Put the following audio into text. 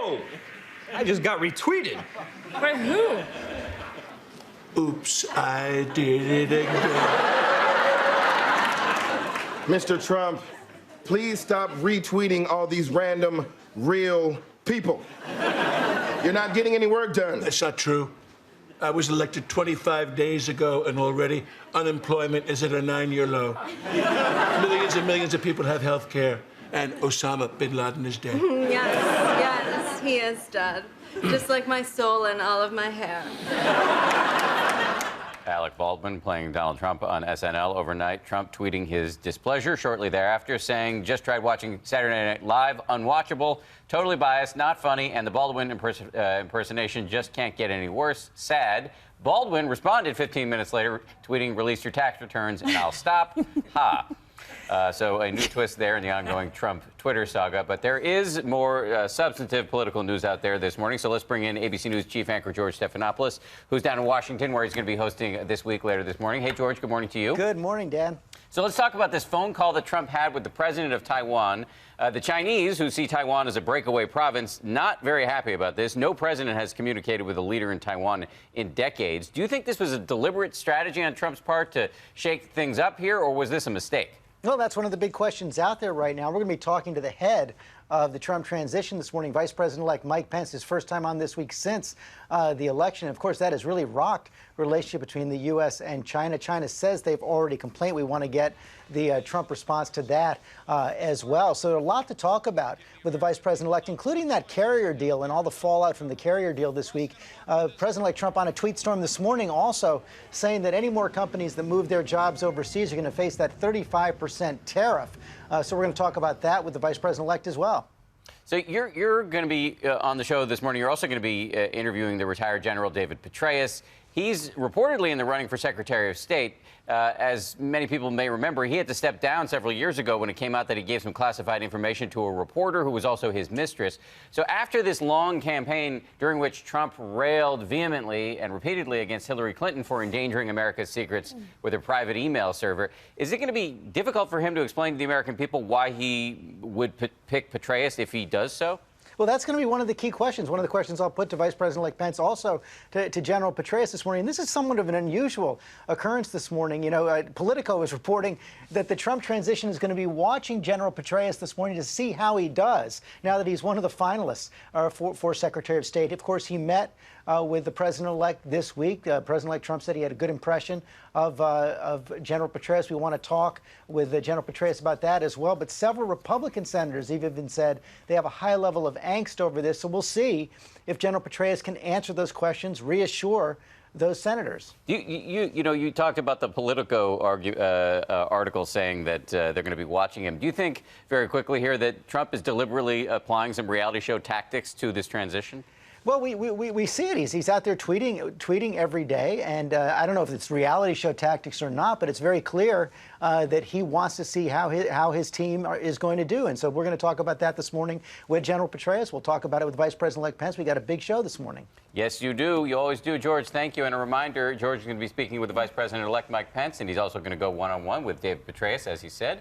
Whoa! I just got retweeted. By who? Oops, I did it again. Mr. Trump, please stop retweeting all these random, real people. You're not getting any work done. That's not true. I was elected 25 days ago, and already unemployment is at a 9-year low. Millions and millions of people have health care, and Osama bin Laden is dead. Yes, he is dead. Just like my soul and all of my hair. Alec Baldwin playing Donald Trump on SNL overnight. Trump tweeting his displeasure shortly thereafter, saying, "Just tried watching Saturday Night Live, unwatchable, totally biased, not funny, and the Baldwin impersonation just can't get any worse. Sad." Baldwin responded 15 minutes later, tweeting, "Release your tax returns and I'll stop." Ha. So a new twist there in the ongoing Trump Twitter saga. But there is more substantive political news out there this morning. So let's bring in ABC News chief anchor George Stephanopoulos, who's down in Washington, where he's going to be hosting This Week later this morning. Hey, George, good morning to you. Good morning, Dan. So let's talk about this phone call that Trump had with the president of Taiwan. The Chinese, who see Taiwan as a breakaway province, not very happy about this. No president has communicated with a leader in Taiwan in decades. Do you think this was a deliberate strategy on Trump's part to shake things up here, or was this a mistake? Well, that's one of the big questions out there right now. We're going to be talking to the head of the Trump transition this morning, Vice President-elect Mike Pence, his first time on This Week since the election. Of course, that has really rocked the relationship between the U.S. and China. China says they've already complained. We want to get the Trump response to that as well. So there's a lot to talk about with the Vice President-elect, including that carrier deal and all the fallout from the carrier deal this week. President-elect Trump on a tweet storm this morning also saying that any more companies that move their jobs overseas are going to face that 35% tariff. So we're going to talk about that with the Vice President-elect as well. So you're going to be on the show this morning. You're also going to be interviewing the retired General David Petraeus. He's reportedly in the running for Secretary of State. As many people may remember, he had to step down several years ago when it came out that he gave some classified information to a reporter who was also his mistress. So after this long campaign during which Trump railed vehemently and repeatedly against Hillary Clinton for endangering America's secrets with her private email server, is it going to be difficult for him to explain to the American people why he would pick Petraeus if he does so? Well, that's going to be one of the key questions. One of the questions I'll put to Vice President-elect Pence, also to General Petraeus this morning. And this is somewhat of an unusual occurrence this morning. You know, Politico is reporting that the Trump transition is going to be watching General Petraeus this morning to see how he does now that he's one of the finalists for Secretary of State. Of course, he met with the president-elect this week. President-elect Trump said he had a good impression of General Petraeus. We want to talk with General Petraeus about that as well. But several Republican senators even said they have a high level of angst over this. So we'll see if General Petraeus can answer those questions, reassure those senators. You talked about the Politico article saying that they're going to be watching him. Do you think, very quickly here, that Trump is deliberately applying some reality show tactics to this transition? Well, we see it. He's out there tweeting every day, and I don't know if it's reality show tactics or not, but it's very clear that he wants to see how his team is going to do. And so we're going to talk about that this morning with General Petraeus. We'll talk about it with Vice President-elect Pence. We got a big show this morning. Yes, you do. You always do, George. Thank you. And a reminder, George is going to be speaking with the Vice President-elect Mike Pence, and he's also going to go one-on-one with David Petraeus, as he said.